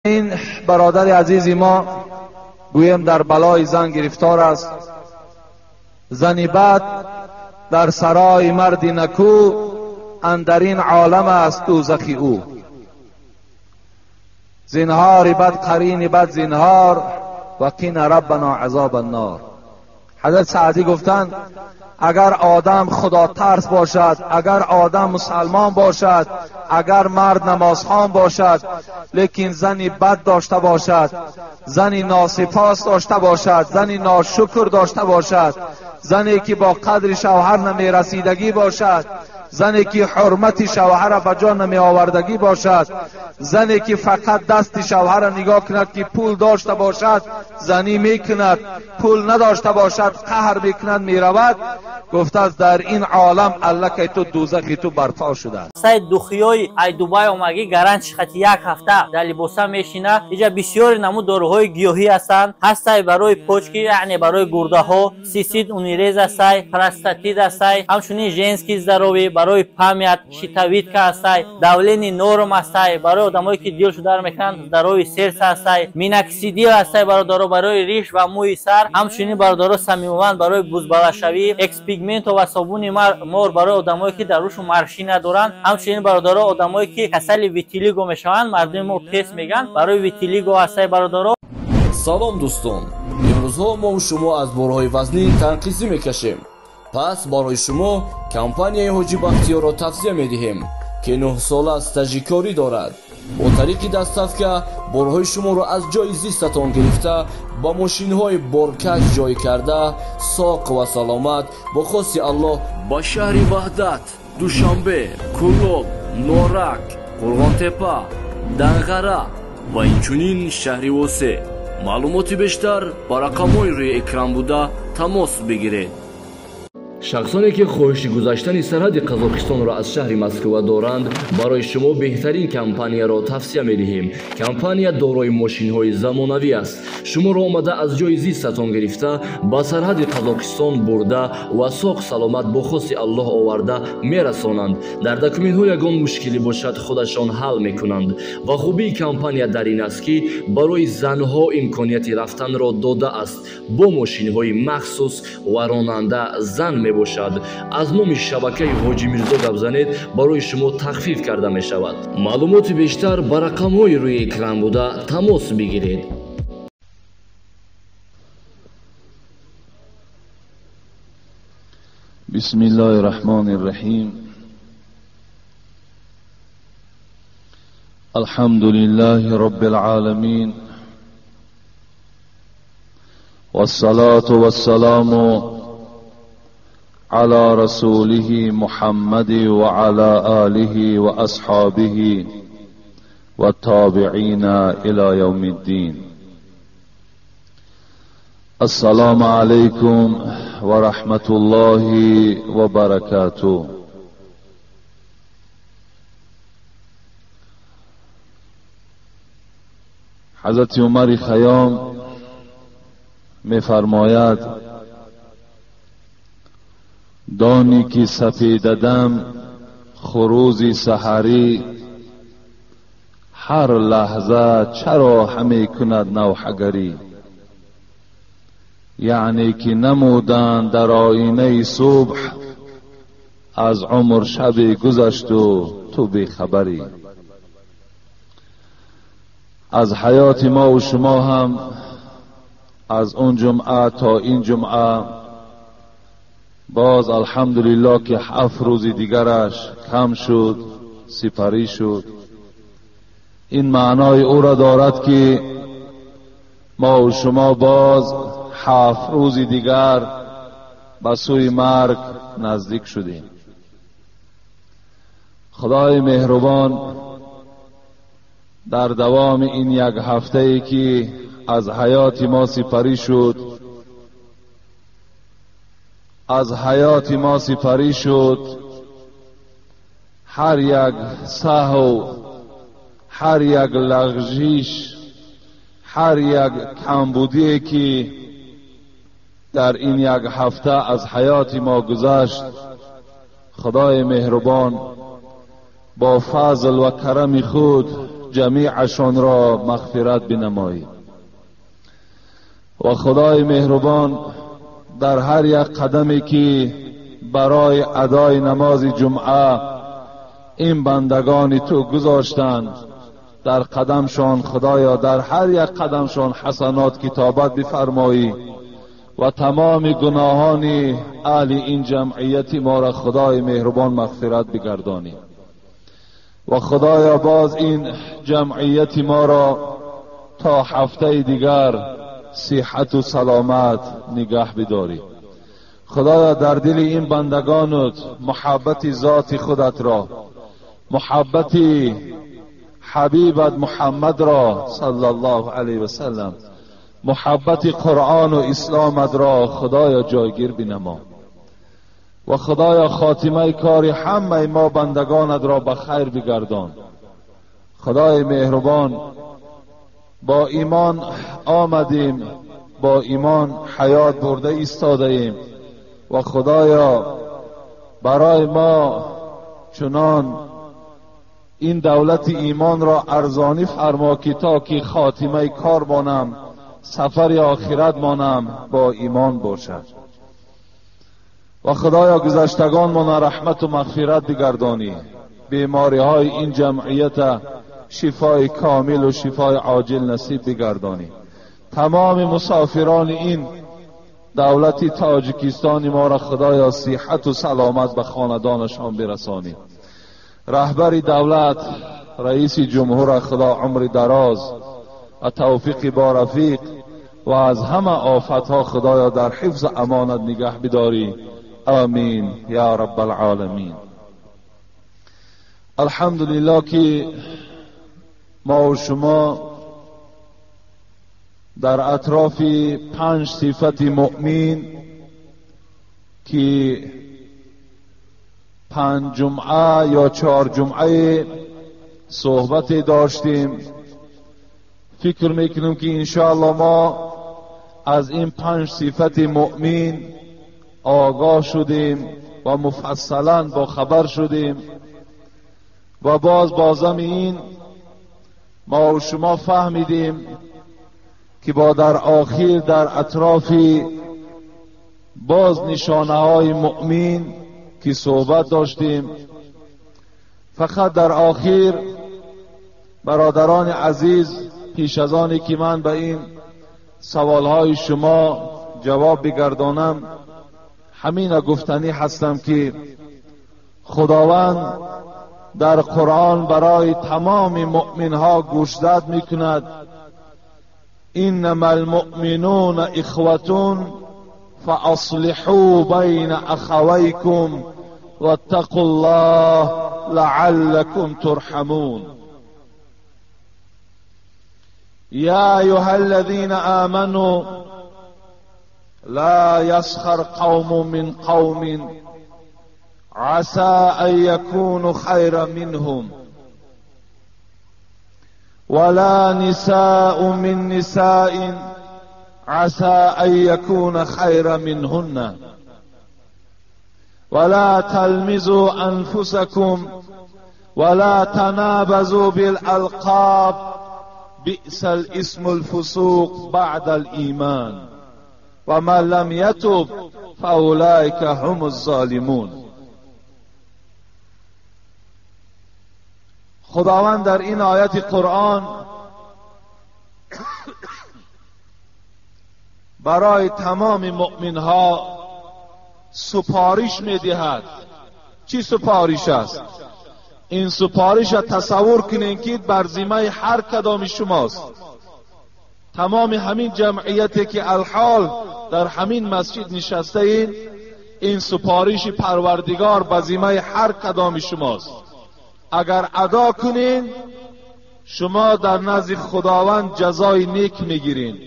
این برادر عزیزی ما گویم در بلای زن گرفتار است. زنی بد در سرای مردی نکو، اندرین عالم است دوزخی او. زنهار بد قرین بد زنهار، و قنا ربنا عذاب النار. حضرت سعدی گفتند اگر آدم خدا ترس باشد، اگر آدم مسلمان باشد، اگر مرد نمازخوان باشد، لیکن زنی بد داشته باشد، زنی ناسپاس داشته باشد، زنی ناشکر داشته باشد، زنی که با قدر شوهر نمی رسیدگی باشد، زنی که حرمت شوهر به جا نمی آوردگی باشد، زنی که فقط دست شوهر نگاه کند که پول داشته باشد زنی میکند، پول نداشته باشد قهر میکند میرود، گفته است در این عالم الکی تو دوزخی تو برپا شده است. سای دخیوی ای دبی اومگی گارانت خاطی یک هفته در لباسا میشینه. اینجا بسیار نمو داروهای گیاهی هستند. هستای برای پوچکی، یعنی برای گرده ها، سیسید اونیریز هستای، پراستاتید هستای، همچنین ژنسکی زراوی برای پامیت، شیتاویتکا هستای، داولینی نورم هستای برای آدمایی که دیل شده میکنند، داروی سرس هستای، میناکسیدیل هستای برای ریش و موی سر، همچنین برای سمیوان برای بزبالشوی، اکس پیگمنت و صابون مور برای آدمایی که در روشون مارشی ندارن، همچنین برای آدمایی که کسل ویتیلیگو میشوند، مردم ما تست میگن برای ویتیلیگو هستای برادرها. سلام دوستان، امروزها ما و شما از بارهای وزنی تنقیزی میکشیم. پس برای شما کمپانی حاجی بختیار را توصیه میدهیم که 9 ساله استاژکاری دارد. با طریق دستفکه بارهای شما را از جای زیستتان گرفته با ماشین‌های بارکش جای کرده ساق و سلامت با خواست الله با شهر وحدت، دوشنبه، کلوب، نورک، قرغانتپه، دنغره و اینچنین شهر واسع. معلوماتی بیشتر با رقم‌های روی اکران بوده تماس بگیرید. شخصانی که خواهش گذشتن سرحد قزاقستان را از شهر مسکو دارند برای شما بهترین کمپانی را توصیه می‌دهیم. کمپانی دارای ماشین‌های زمانوی است. شما را آمده از جای زیستتان گرفته با سرحد قزاقستان برده و ساق سلامت با خواست الله آورده میرسانند. در دکومنت‌ها یگان مشکلی باشد خودشان حل می‌کنند. و خوبی کمپانی در این است که برای زنها امکانیت رفتن را داده است. با ماشین‌های مخصوص و راننده زن باشد. از نام شبکه حاجی میرزا گپ زنید برای شما تخفیف کرده می شود. معلومات بیشتر با رقم های روی اکران بوده تماس بگیرید. بسم الله الرحمن الرحیم. الحمد لله رب العالمین، والصلاة والسلام على رسوله محمد وعلى آله وأصحابه والتابعين إلى يوم الدين. السلام عليكم ورحمة الله وبركاته. حضرت عمر خیام می‌فرماید دانی که سپیددم خروزی سحری، هر لحظه چرا همی کند نوحگری. یعنی که نمودن در آینه صبح، از عمر شب گذشت و تو بی خبری. از حیات ما و شما هم از اون جمعه تا این جمعه باز الحمدلله که 7 روز دیگرش کم شد، سپری شد. این معنای او را دارد که ما و شما باز 7 روز دیگر به سوی مرگ نزدیک شدیم. خدای مهربان در دوام این 1 هفته ای که از حیات ما سپری شد، از حیات ما سپری شد، هر یک سهو، هر یک لغزش، هر یک کمبودی که در این 1 هفته از حیات ما گذشت، خدای مهربان با فضل و کرم خود جمیعشان را مغفرت بنمایی. و خدای مهربان در هر یک قدمی که برای ادای نماز جمعه این بندگان تو گذاشتند، در قدمشان خدایا در هر یک قدمشان حسنات کتابت بفرمایی و تمام گناهان اهل این جمعیت ما را خدای مهربان مغفرت بگردانی. و خدایا باز این جمعیت ما را تا هفته دیگر صحت و سلامت نگه بداری. خدایا در دل این بندگانت محبت ذات خودت را، محبت حبیبت محمد را صلی الله علیه و سلم، محبت قرآن و اسلامت را خدایا جایگیر بنما. و خدایا خاتمه کار همه ما بندگانت را به خیر بگردان. خدای مهربان با ایمان آمدیم، با ایمان حیات برده ایستاده ایم و خدایا برای ما چنان این دولت ایمان را ارزانی فرما که تا که خاتمه کار مانم، سفر آخرت مانم با ایمان باشد. و خدایا گذشتگان ما رحمت و مغفرت بگردانی، بیماری های این جمعیت شفای کامل و شفای عاجل نصیب بگردانی. تمام مسافران این دولت تاجیکستان ما را خدایا صحت و سلامت به خاندانشان برسانی. رهبر دولت رئیس جمهور خدا عمر دراز و توفیق با رفیق و از همه آفتها خدایا در حفظ امانت نگه بداری. آمین یا رب العالمین. الحمدلله که ما و شما در اطراف 5 صفت مؤمن که 5 جمعه یا 4 جمعه صحبت داشتیم، فکر میکنم که انشاءالله ما از این 5 صفت مؤمن آگاه شدیم و مفصلا با خبر شدیم و بازم این ما و شما فهمیدیم که با در آخر در اطراف باز نشانه های مؤمن که صحبت داشتیم، فقط در آخر برادران عزیز پیش از آنی که من به این سوالهای شما جواب بگردانم همین گفتنی هستم که خداوند در قرآن برای تمام مؤمنها گوشزد میکند: انما المؤمنون اخوة فاصلحوا بین اخویکم واتقوا الله لعلكم ترحمون. یا ایها الذین آمنوا لا يسخر قوم من قوم عسى ان يكونوا خيرا منهم ولا نساء من نساء عسى ان يكون خيرا منهن ولا تلمزوا انفسكم ولا تنابزوا بالالقاب بئس الاسم الفسوق بعد الايمان ومن لم يتب فاولئك هم الظالمون. خداوند در این آیت قرآن برای تمام مؤمنها سپارش میدهد. چی سپارش است؟ این سپارش را تصور کنین که بر ذمه هر کدام شماست. تمام همین جمعیتی که الحال در همین مسجد نشسته این سپارش پروردگار به ذمه هر کدام شماست. اگر ادا کنین شما در نزد خداوند جزای نیک میگیرین.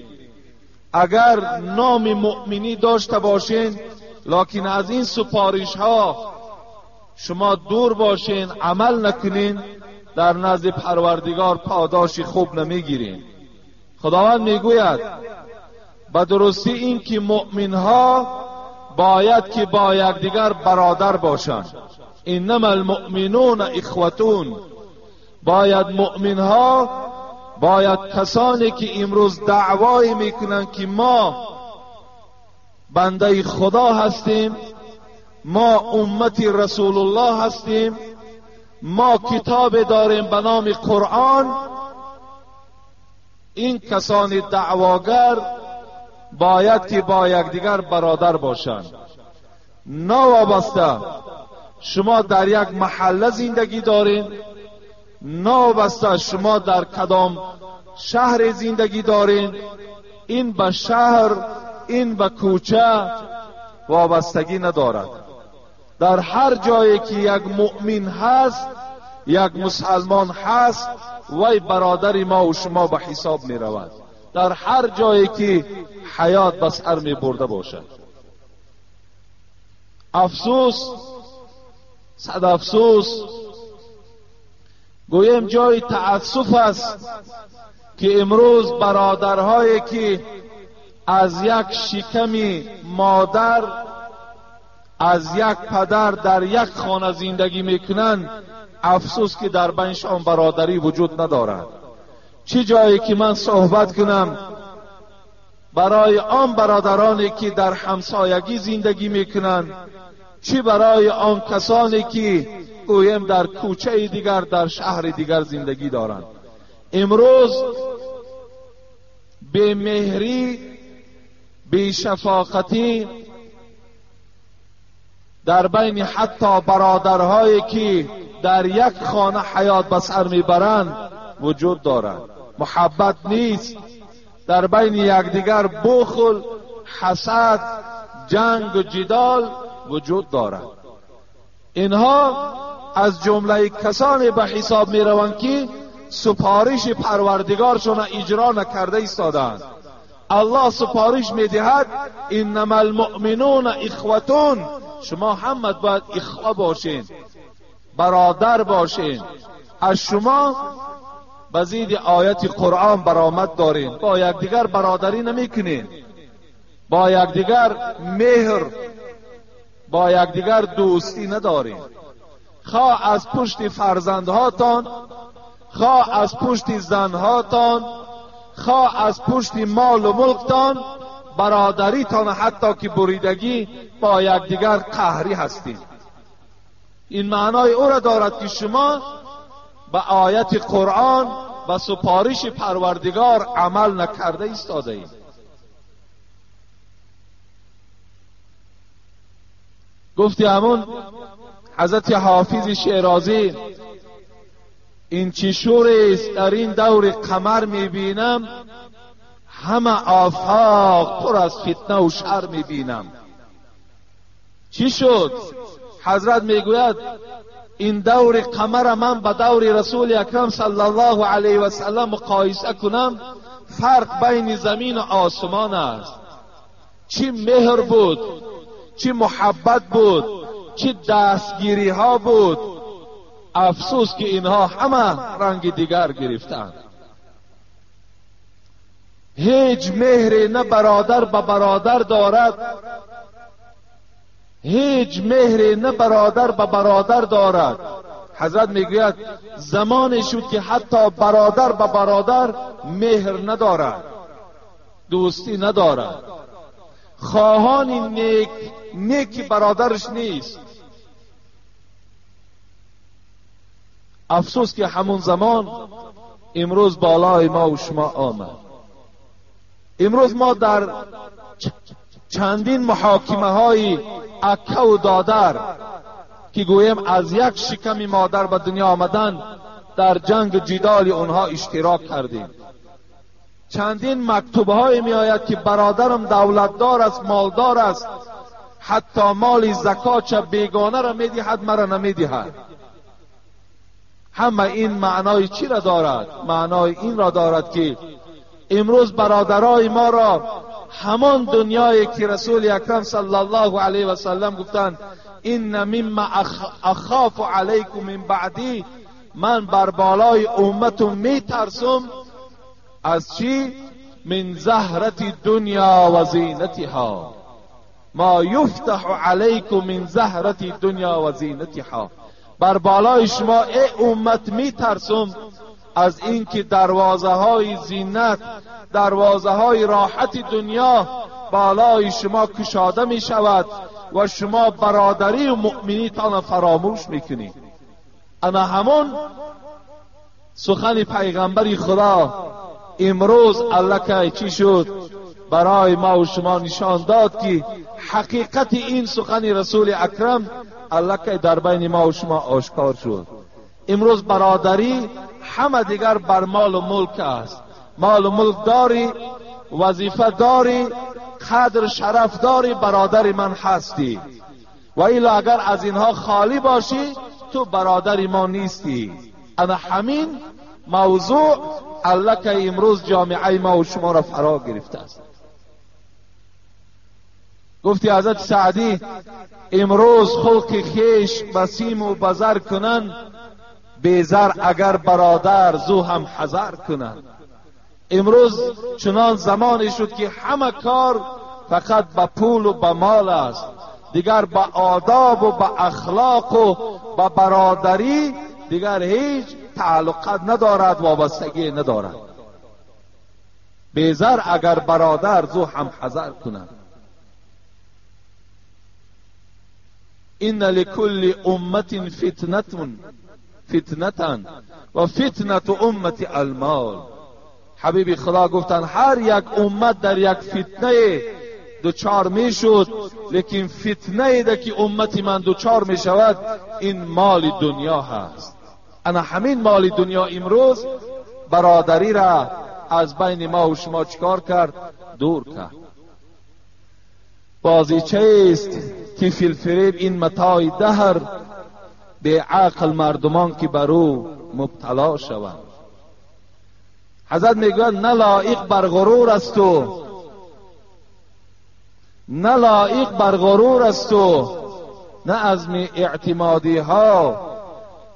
اگر نام مؤمنی داشته باشین لکن از این سپارش ها شما دور باشین، عمل نکنین، در نزد پروردگار پاداش خوب نمیگیرین. خداوند میگوید به درستی این که مؤمنها باید که با یکدیگر برادر باشند. انما المؤمنون اخوتون، باید مؤمن ها، باید کسانی که امروز دعوای میکنن که ما بنده خدا هستیم، ما امت رسول الله هستیم، ما کتاب داریم به نام قرآن، این کسان دعواگر باید که با یکدیگر برادر باشند. نوابسته شما در یک محله زندگی دارین، نوابسته شما در کدام شهر زندگی دارین، این به شهر، این به کوچه وابستگی ندارد. در هر جایی که یک مؤمن هست، یک مسلمان هست، وی برادر ما و شما به حساب می رود. در هر جایی که حیات به سر می برده باشد. افسوس، صد افسوس، گویم جای تأسف است که امروز برادرهایی که از یک شکم مادر، از یک پدر در یک خانه زندگی میکنند، افسوس که در بینشان برادری وجود ندارد. چه جایی که من صحبت کنم برای آن برادرانی که در همسایگی زندگی میکنند، چه برای آن کسانی که گویم در کوچه دیگر، در شهر دیگر زندگی دارند. امروز بی مهری، بی شفاقتی در بین حتی برادرهایی که در یک خانه حیات به سر میبرند وجود دارد. محبت نیست، در بین یکدیگر بخل، حسد، جنگ و جدال وجود دارد. اینها از جمله کسانی به حساب می روند که سپارش پروردگارشون اجرا نکرده ایستادند. الله سپارش می دهد انما المؤمنون اخوتون، شما هم باید اخوه باشین، برادر باشین. از شما بزید آیت قرآن برآمد دارین، با یکدیگر برادری نمیکنین، با یکدیگر مهر، با یکدیگر دوستی ندارین. خواه از پشت فرزندهاتان، خواه از پشت زنهاتان، خواه از پشت مال و ملکتان، برادریتان حتی که بریدگی با یکدیگر قهری هستید. این معنای او را دارد که شما به آیت قرآن و سپارش پروردگار عمل نکرده ایستاده اید. گفتی همون حضرت حافظ شیرازی، این چه شوری است در این دور قمر میبینم، همه آفاق پر از فتنه و شر میبینم. چی شد؟ حضرت میگوید این دور قمر من با دور رسول اکرم صلی الله علیه و سلم مقایسه کنم، فرق بین زمین و آسمان است. چه مهر بود، چه محبت بود، چه دستگیری ها بود. افسوس که اینها همه رنگ دیگر گرفتند. هیچ مهر نه برادر به برادر دارد، هیچ مهر نه برادر به برادر دارد. حضرت میگوید زمانی شد که حتی برادر به برادر مهر ندارد، دوستی ندارد، خواهان نیک برادرش نیست. افسوس که همون زمان امروز بالای ما و شما آمد. امروز ما در چندین محاکمه های اکه و دادر که گویم از یک شکم مادر به دنیا آمدن، در جنگ و جدال اونها اشتراک کردیم. چندین مکتوب های می آید که برادرم دولتدار است، مالدار است، حتی مال زکات بیگانه را می دهد، مرا نمی دهد. همه این معنای چی را دارد؟ معنای این را دارد که امروز برادرای ما را همان دنیایی که رسول اکرم صلی الله علیه و سلم گفتند این مما اخاف علیکم من بعدی، من بر بالای امتم می ترسم از چی؟ من زهرت دنیا و زینتها، ما یفتح علیکم من زهرت دنیا و زینتها. بر بالای شما ای امت میترسم از اینکه دروازه های زینت، دروازه های راحت دنیا بالای شما کشاده می شود و شما برادری و مؤمنیتان فراموش میکنید. انا همون سخن پیغمبری خدا امروز الکه چی شد برای ما و شما نشان داد که حقیقت این سخن رسول اکرم الکه در بین ما و شما آشکار شد. امروز برادری همه دیگر بر مال و ملک است. مال و ملک داری، وظیفه داری، قدر شرف داری، برادر من هستی، و الا اگر از اینها خالی باشی تو برادر ما نیستی. انا همین موضوع الکه امروز جامعه ما و شما را فرا گرفته است. گفتی حضرت سعدی امروز خلق خیش بسیم و بزر کنن، بیزر اگر برادر زو هم حذر کنن. امروز چنان زمانی شد که همه کار فقط به پول و به مال است، دیگر به آداب و به اخلاق و به برادری دیگر هیچ تعلقات ندارد، وابستگی ندارد. بیزر اگر برادر زو هم حذر کنند. ان لكل امت فتنه و فتنه امت المال. حبیب خدا گفتن هر یک امت در یک فتنه دوچار می شد، لیکن فتنه ده که امت من دوچار می شود این مال دنیا هست. انا همین مال دنیا امروز برادری را از بین ما و شما چکار کرد؟ دور کرد. بازیچه است که فی الفریب این متاع دهر، به عقل مردمان که بر او مبتلا شوند. حضرت میگوید نه لایق بر غرور است و نه لایق بر غرور است و نه عزم اعتمادی ها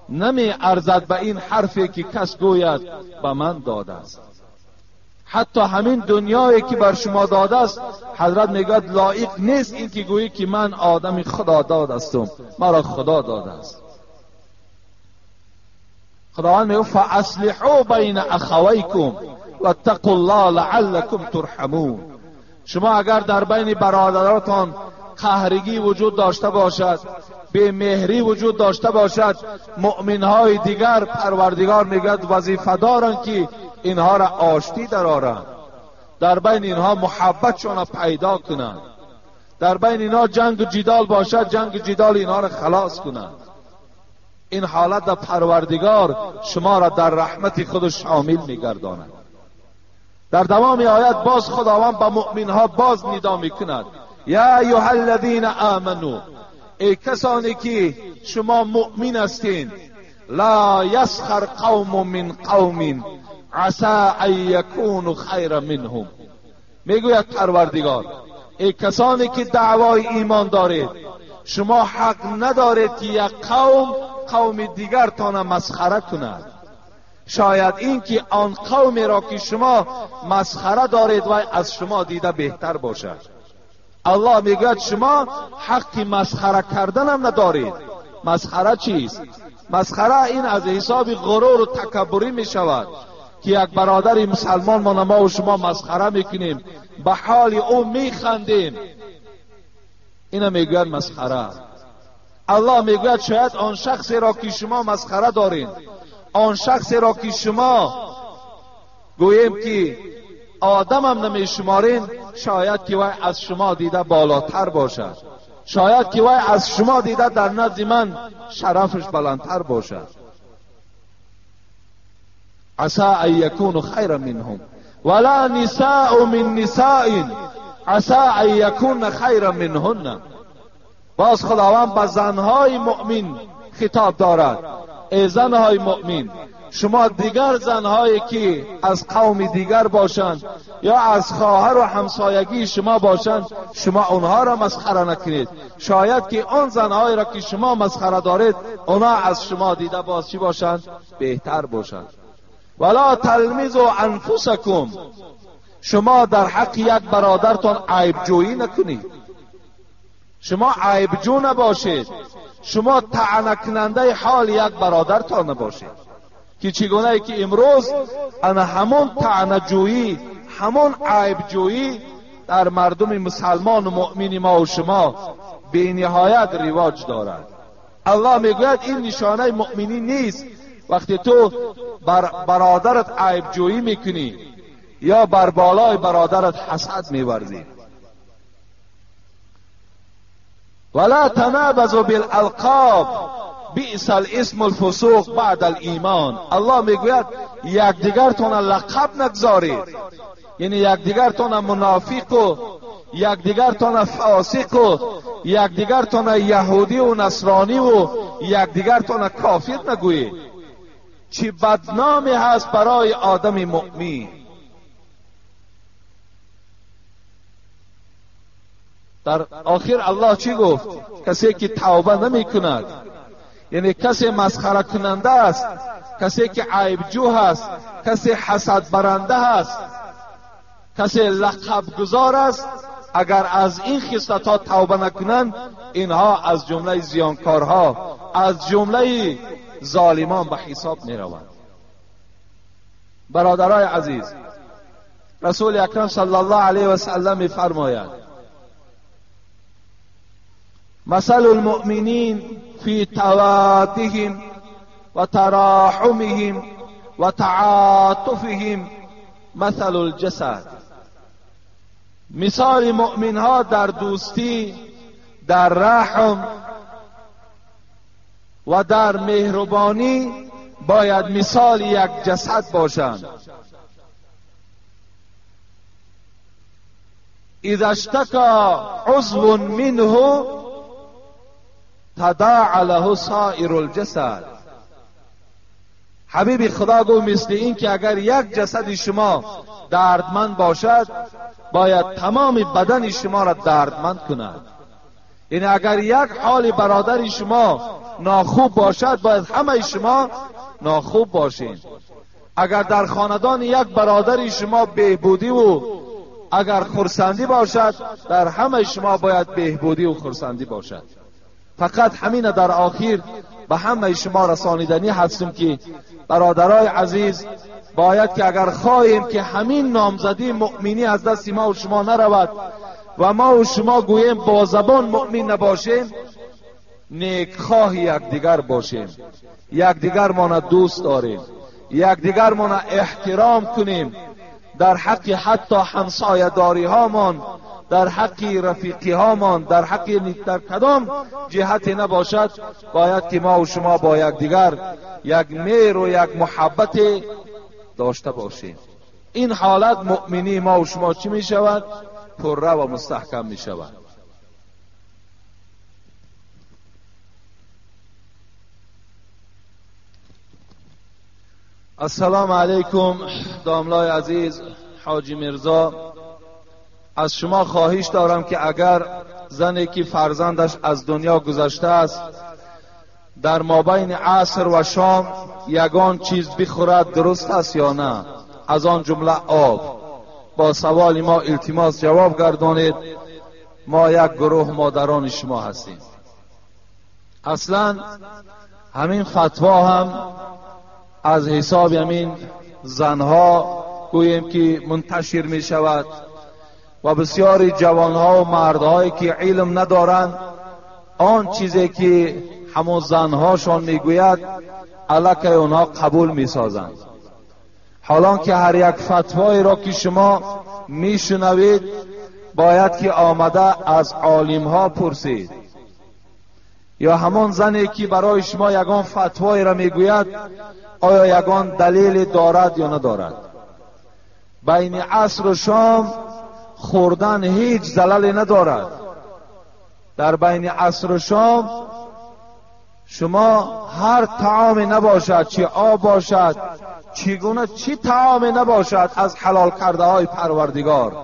نمی ارزد به این حرفی که کس گوید به من داده است. حتی همین دنیایی که بر شما داده است حضرت میگوید لایق نیست این که گویی که من آدم خدا داد هستم، مرا خدا داده است. خداوند میگه فاصلحوا بین اخویکم واتقوا الله لعلکم ترحمون. شما اگر در بین برادراتان قهرگی وجود داشته باشد، بی مهری وجود داشته باشد، مؤمنهای دیگر پروردگار میگوید وظیفه دارند که اینها را آشتی درآورند، در بین اینها محبتشان پیدا کنند، در بین اینها جنگ و جدال باشد جنگ و جدال اینها را خلاص کنند. این حالت در پروردگار شما را در رحمت خود شامل میگرداند. در تمام آیات باز خداوند به مؤمنها باز ندا میکند یا ایها الذین آمنو، ای کسانی که شما مؤمن هستین، لا یسخر قوم من قوم عسى ان یکونوا خیرا منهم. میگوید پروردگار ای کسانی که دعوای ایمان دارید، شما حق ندارید که یک قوم دیگر تان مسخره کند. شاید این که آن قومی را که شما مسخره دارید و از شما دیده بهتر باشد. الله میگوید شما حق مسخره کردن هم ندارید. مسخره چیست؟ مسخره این از حساب غرور و تکبری می شود که یک برادر مسلمان ما و شما مسخره میکنیم، به حال او میخندیم، اینا میگوید مسخره. الله میگوید شاید آن شخصی را که شما مسخره دارین، آن شخصی را که شما گوییم که آدم هم نمیشمارین، شاید که وای از شما دیده بالاتر باشد، شاید که وای از شما دیده در نزد من شرفش بلندتر باشد. عسى ان یکونوا خیرا منهم ولا نساء من نساء عسى ان یکون خیرا منهن. باز خداوند به زنهای مؤمن خطاب دارد. ای زنهای مؤمن، شما دیگر زنهایی که از قوم دیگر باشند یا از خواهر و همسایگی شما باشند، شما اونها را مسخره نکنید. شاید که آن زنهایی را که شما مسخره دارید اونها از شما دیده باز چی باشند؟ بهتر باشند. ولا تلمزوا انفسکم، شما در حق یک برادرتان عیب جویی نکنید. شما عیبجو نباشید، شما طعنه کننده حال یک برادرتان نباشید که چگونه که امروز انا همون طعنه جویی، همون عیبجویی در مردم مسلمان و مؤمن ما و شما به نهایت رواج دارد. الله میگوید این نشانه مؤمنی نیست وقتی تو بر برادرت عیبجویی میکنی یا بر بالای برادرت حسد میورزی. ولا تنابزوا بالالقاب بئس الاسم الفسوق بعد الایمان. الله میگوید یکدیگرتان لقب نگذارید، یعنی یکدیگرتان منافق و یکدیگرتان فاسق و یکدیگرتان یهودی و نصرانی و یکدیگرتان کافر نگویید. چه بدنامی هست برای آدم مؤمن. در آخر الله چی گفت؟ کسی که توبه نمی کند، یعنی کسی مسخره کننده است، کسی که عیبجو هست، کسی حسد برنده هست، کسی لقب گذار است، اگر از این خصلت‌ها توبه نکنند اینها از جمله زیانکارها، از جمله ظالمان به حساب می روند. برادرای عزیز، رسول اکرم صلی الله علیه و سلم می فرماید مثل المؤمنین فی توادهم و تراحمهم و تعاطفهم مثل الجسد. مثال مؤمن ها در دوستی، در رحم و در مهربانی باید مثال یک جسد باشند. اذا اشتکا عضو منه تداعی له سائر الجسد. حبیب خدا گو مثل این که اگر یک جسد شما دردمند باشد باید تمام بدن شما را دردمند کند. یعنی اگر یک حال برادر شما ناخوب باشد باید همه شما ناخوب باشین. اگر در خاندان یک برادر شما بهبودی و اگر خرسندی باشد در همه شما باید بهبودی و خرسندی باشد. فقط همین در آخر به همه شما رسانیدنی هستیم که برادرای عزیز باید که اگر خواهیم که همین نامزدی مؤمنی از دست ما و شما نرود و ما و شما گوییم با زبان مؤمن نباشیم، نیکخواه یکدیگر باشیم، یکدیگر ما دوست داریم، یکدیگر ما احترام کنیم، در حق حتی همسایه داری هامان، در حق رفیقی هامان، در حق در کدام جهتی نباشد باید که ما و شما با یکدیگر یک مهر و یک محبت داشته باشیم. این حالت مؤمنی ما و شما چی می شود؟ پرره و مستحکم می شود. السلام علیکم داملای عزیز. حاجی مرزا، از شما خواهش دارم که اگر زنی که فرزندش از دنیا گذشته است در مابین عصر و شام یگان چیز بخورد درست است یا نه؟ از آن جمله آب. با سوال ما التماس جواب گردانید. ما یک گروه مادران شما هستیم. اصلا همین فتوا هم از حساب همین زنها گوییم که منتشر می شود و بسیاری جوانها و مردهایی که علم ندارند آن چیزی که همون زنهاشان میگوید الکی اونها قبول میسازند. حالان که هر یک فتوایی را که شما میشنوید باید که آمده از عالمها پرسید، یا همون زنی که برای شما یگان فتوایی را میگوید آیا یگان دلیل دارد یا ندارد. بین عصر و شام خوردن هیچ ضلال ندارد. در بین عصر و شام شما هر طعام نباشد، چه آب باشد، چگونه چی طعام نباشد از حلال کرده های پروردگار،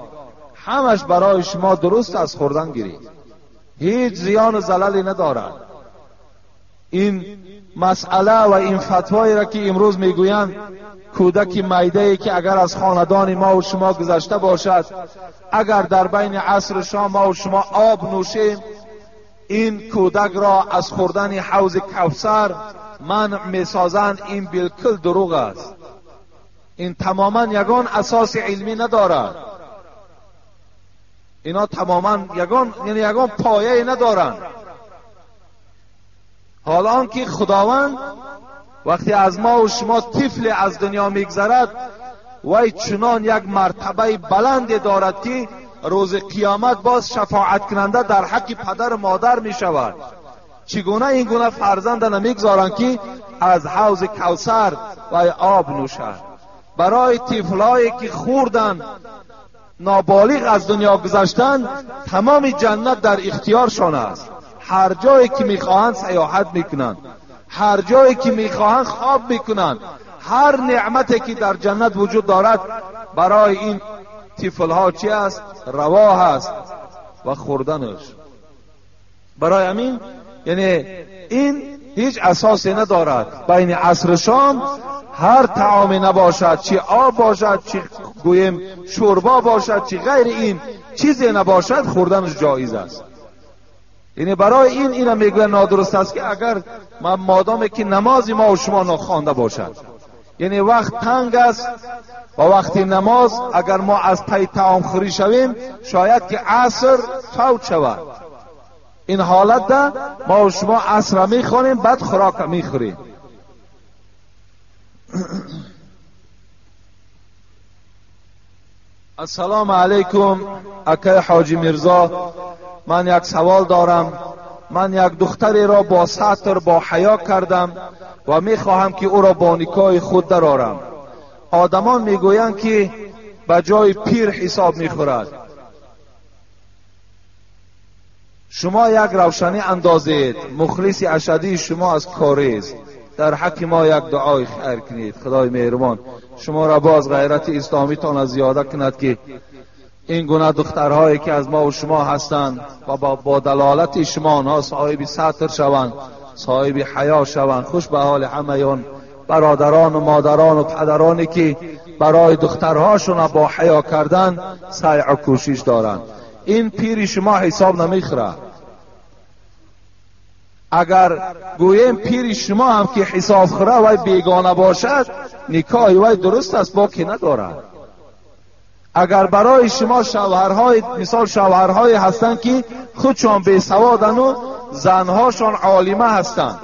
همش برای شما درست از خوردن گیرید، هیچ زیان و ضلال ندارد. این مسئله و این فتوایی را که امروز میگویند کودک میده‌ای که اگر از خاندان ما و شما گذشته باشد، اگر در بین عصر شام ما و شما آب نوشیم این کودک را از خوردن حوض کوثر منع میسازند، این بالکل دروغ است. این تماما یگان اساس علمی ندارد. اینا تماما یگان پایه ندارند. حالا که خداوند وقتی از ما و شما طفل از دنیا میگذرد وی چنان یک مرتبه بلند دارد که روز قیامت باز شفاعت کننده در حق پدر و مادر می شود. چگونه این گونه فرزند نمیگذارند که از حوض کوثر و آب نوشد؟ برای طفلایی که خوردن نابالغ از دنیا گذشتن تمام جنت در اختیارشان است. هر جایی که میخواهند سیاحت میکنند، هر جایی که میخواهند خواب میکنند. هر نعمتی که در جنت وجود دارد برای این طفلها چی است؟ روا است و خوردنش. برای همین این هیچ اساسی ندارد. بین عصر و شام هر طعامی نباشد، چی آب باشد، چی گویم شوربا باشد، چی غیر این چیزی نباشد، خوردنش جایز است. برای اینا میگویم نادرست است که اگر مادامی که نمازی ما و شما نخوانده باشد، وقت تنگ است و وقتی نماز اگر ما از پی طعام خوری شویم شاید که عصر فوت شود. این حالت ده ما و شما عصر میخوانیم بعد خوراک میخوریم. السلام علیکم اکای حاجی میرزا، من یک سوال دارم. من یک دختری را با ستر با حیا کردم و میخواهم که او را با نکاح خود درآورم. آدمان میگویند که به جای پیر حساب میخورد. شما یک روشنی اندازید. مخلص اشدی شما از کاریز. در حق ما یک دعای خیر کنید. خدای مهربان شما را باز غیرت اسلامی تان زیاده کند که این گونه دخترهایی که از ما و شما هستند و با دلالت شما آنها صاحب ستر شوند، صاحب حیا شوند. خوش به حال همه برادران و مادران و پدرانی که برای دخترهاشون با حیا کردن سعی و کوشش دارند. این پیر شما حساب نمیخوره. اگر گویم پیر شما هم که حساب خوره و بیگانه باشد نکاح وی درست است، باکی ندارد. اگر برای شما شوهرهای مثال شوهرهای هستند که خودشان بی سوادن و زنهاشان عالمه هستند،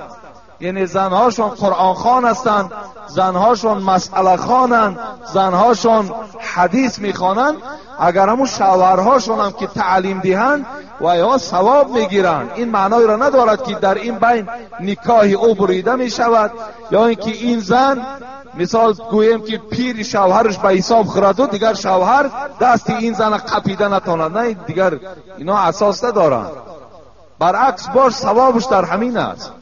زنهاشان قرآن خوان هستند، زنهاشان مسئله خوانند، زنهاشان حدیث میخوانند، اگر همون شوهرهاشان هم که تعلیم دهند و یا ثواب میگیرند، این معنای را ندارد که در این بین نکاح او بریده میشود یا اینکه این زن مثال گویم که پیر شوهرش به حساب خورد و دیگر شوهر دست این زن قپیده نتواند. نه، دیگر اینا اساس ندارند. برعکس باش ثوابش در همین است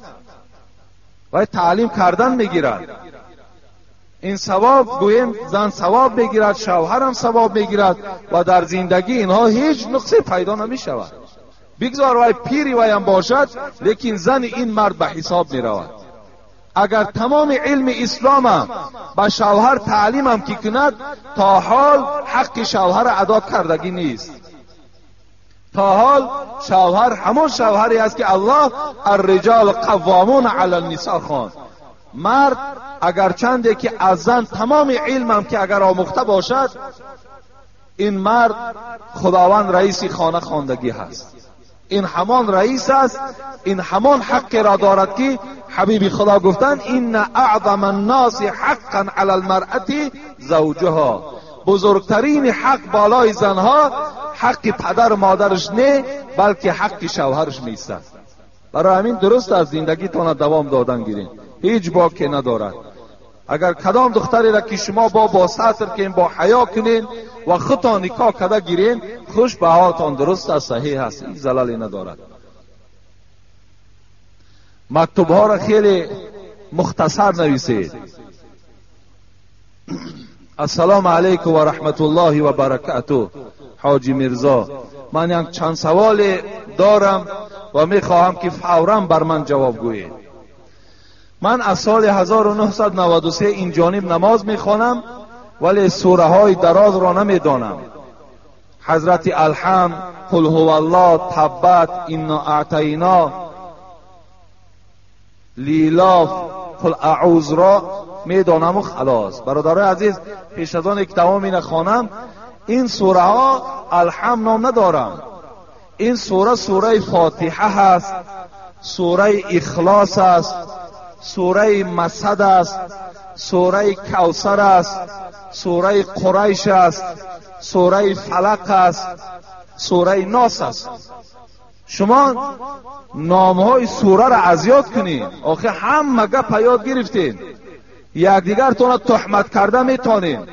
و تعلیم کردن میگیرد. این ثواب گویم زن ثواب میگیرد، شوهر هم ثواب میگیرد و در زندگی اینها هیچ نقصی پیدا نمیشود. بگذار وای پیری وای هم باشد لیکن زن این مرد به حساب میرود. اگر تمام علم اسلام به شوهر تعلیم هم که کند تا حال حق شوهر ادا کردگی نیست. تا حال شوهر همون شوهری است که الله الرجال قوامون علی النساء خواند. مرد اگر چنده که از زن تمام علم هم که اگر آموخته باشد، این مرد خداوند رئیس خانه خواندگی هست. این همان رئیس است، این همان حق را دارد که حبیب خدا گفتند ان اعظم الناس حقا علی المرأة زوجها. بزرگترین حق بالای زنها حق پدر و مادرش نه بلکه حق شوهرش نیست. برای همین درست از زندگیتان دوام دادن گیرین، هیچ باکی ندارد. اگر کدام دختری را که شما با ستر کنین، با حیا کنین و خودتان نکاح کرده گیرین، خوش به حالتان درست است، صحیح است، هیچ زلالی ندارد. مکتوب ها را خیلی مختصر نویسید. السلام علیکم و رحمت الله و برکاته. حاجی میرزا، من یک چند سوال دارم و میخواهم که فوراً بر من جواب گویید. من از سال 1993 این جانب نماز میخوانم ولی سوره های دراز را نمیدانم. حضرت الحمد، قل هو الله، تبت، انا اعطینا، لیلاف، قل اعوذ را میدانم و خلاص. برادرای عزیز، پیش از آن که تمام این خوانم، این سوره ها الحمد نام ندارن. این سوره سوره فاتحه هست، سوره اخلاص است، سوره مسد است، سوره کوثر است، سوره قریش است، سوره فلق است، سوره ناس است. شما نامهای سوره را از یاد کنید. آخه همه گپ یاد گرفتین، یکدیگرتون تهمت کرده میتونین،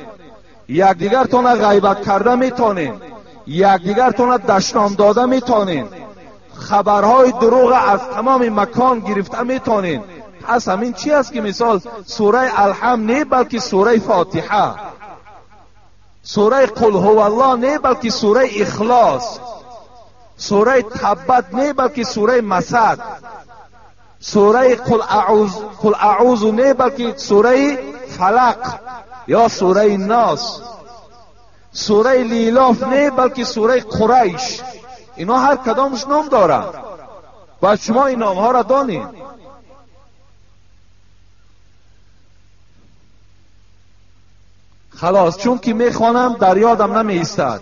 یکدیگرتون غیبت کرده میتونین، یکدیگرتون دشنام داده میتونین، خبرهای دروغ از تمام مکان گرفته میتونین. پس همین چی است که مثال سوره الحمد نه بلکه سوره فاتحه، سوره قل هو الله نه بلکه سوره اخلاص، سوره تبت نه بلکه سوره مسد، سوره قل اعوذ نه بلکه سوره فلق یا سوره ناس، سوره لیلاف نه بلکه سوره قریش. اینا هر کدامش نام دارن. باید شما این نام ها را دانید. خلاص، چون که میخوانم در یادم نمی ایستد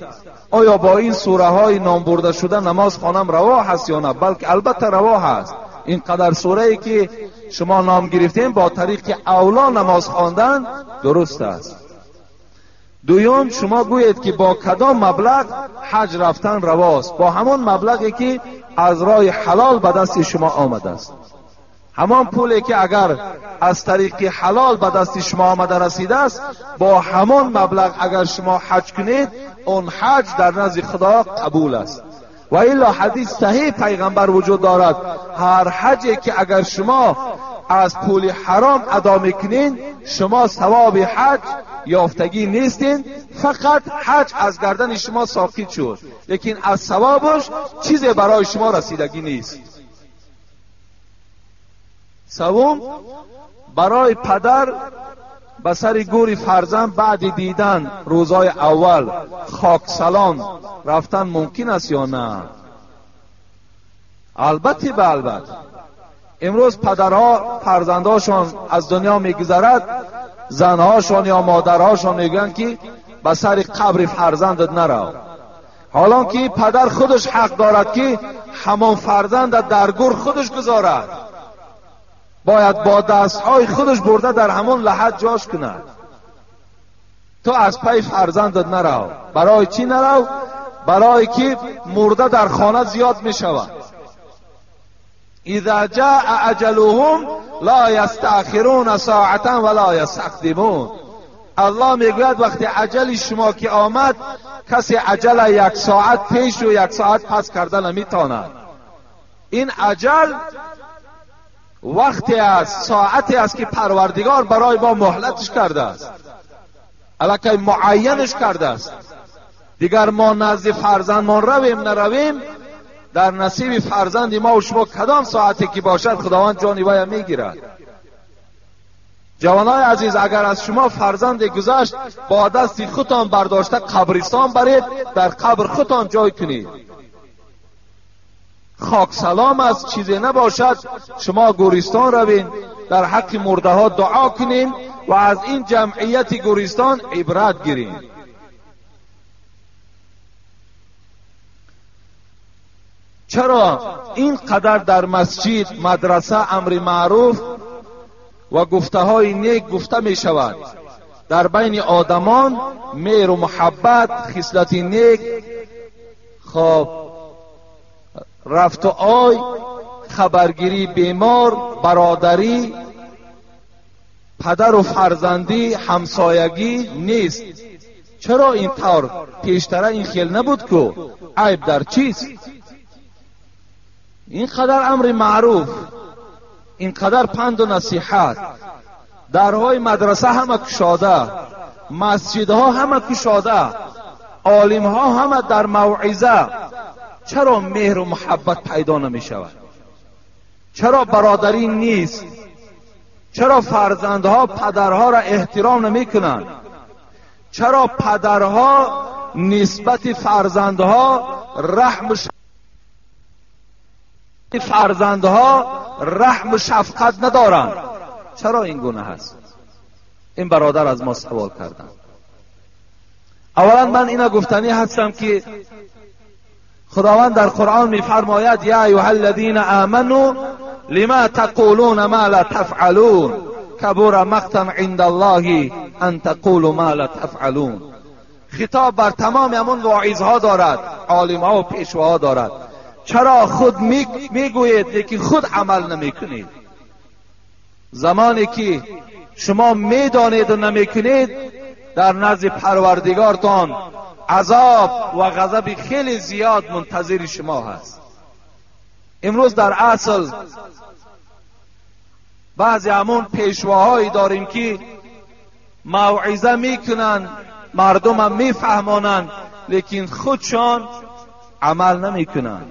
آیا با این سوره های نام برده شده نماز خوانم روا هست یا نه. بلکه البته روا هست. اینقدر سوره ای که شما نام گرفتین با طریق اولا نماز خواندن درست است. دویم، شما گویید که با کدام مبلغ حج رفتن رواست؟ با همان مبلغی که از راه حلال به دست شما آمده است. همان پولی که اگر از طریق حلال به دست شما آمده رسیده است، با همان مبلغ اگر شما حج کنید، اون حج در نزد خدا قبول است. و الا حدیث صحیح پیغمبر وجود دارد، هر حجی که اگر شما از پول حرام ادا میکنین، شما ثواب حج یافتگی نیستین، فقط حج از گردن شما ساقط شد، لیکن از ثوابش چیزی برای شما رسیدگی نیست. سوم، برای پدر به سر گور فرزند بعد دیدن روزای اول خاک سلام رفتن ممکن است یا نه؟ البته به البته. امروز پدرها فرزنداشون از دنیا میگذرد، زنهاشون یا مادرهاشون میگن که به سر قبر فرزندت نرو، حالا که پدر خودش حق دارد که همان فرزند در گور خودش گذارد، باید با دستهای خودش برده در همون لحد جاش کند. تو از پی فرزندت نرو. برای چی نرو؟ برای که مرده در خانه زیاد می شود. اذا جاء اجلهم لا یستأخرون ساعتا ولا یستقدمون. الله میگوید وقتی اجل شما که آمد، کسی اجل 1 ساعت پیش و 1 ساعت پس کرده نمیتواند. این اجل وقتی است، ساعتی است که پروردگار برای ما مهلتش کرده است، الکی معینش کرده است. دیگر ما نزد فرزندمان رویم نرویم، در نصیب فرزند ما و شما کدام ساعتی که باشد خداوند جان وی میگیرد. جوانای عزیز، اگر از شما فرزند گذشت، با دست خودتان برداشته قبرستان برید، در قبر خودتان جای کنید. خاک سلام است، چیزی نباشد، شما گورستان روین، در حق مرده ها دعا کنین و از این جمعیت گورستان عبرت گیرین. چرا اینقدر در مسجد، مدرسه امر معروف و گفته های نیک گفته می شود؟ در بین آدمان مهر و محبت، خصلت نیک، خب رفت و آی، خبرگیری بیمار، برادری، پدر و فرزندی، همسایگی نیست. چرا این طور؟ پیشتره این خیل نبود که عیب در چیست؟ اینقدر امر معروف، اینقدر پند و نصیحت، درهای مدرسه همه کشاده، مسجدها همه کشاده، عالمها همه در موعظه. چرا مهر و محبت پیدا نمی شود؟ چرا برادری نیست؟ چرا فرزندها پدرها را احترام نمی کنند؟ چرا پدرها نسبت فرزندها رحم و شفقت ندارند. چرا این گونه هست؟ این برادر از ما سوال کردند. اولا من اینا گفتنی هستم که خداوند در قرآن میفرماید یا ایها الذین آمنوا لما تقولون ما لا تفعلون کبر مقتا عند الله ان تقولوا ما لا تفعلون. خطاب بر تمام همون واعظها دارد، عالمها و پیشواها دارد. چرا خود میگویید لیکن خود عمل نمیکنید؟ زمانی که شما میدانید و نمیکنید در نزد پروردگارتان عذاب و غضب خیلی زیاد منتظر شما هست. امروز در اصل بعضی همون پیشواهایی داریم که موعظه میکنن، مردم هم میفهمانند لیکن خودشان عمل نمیکنن.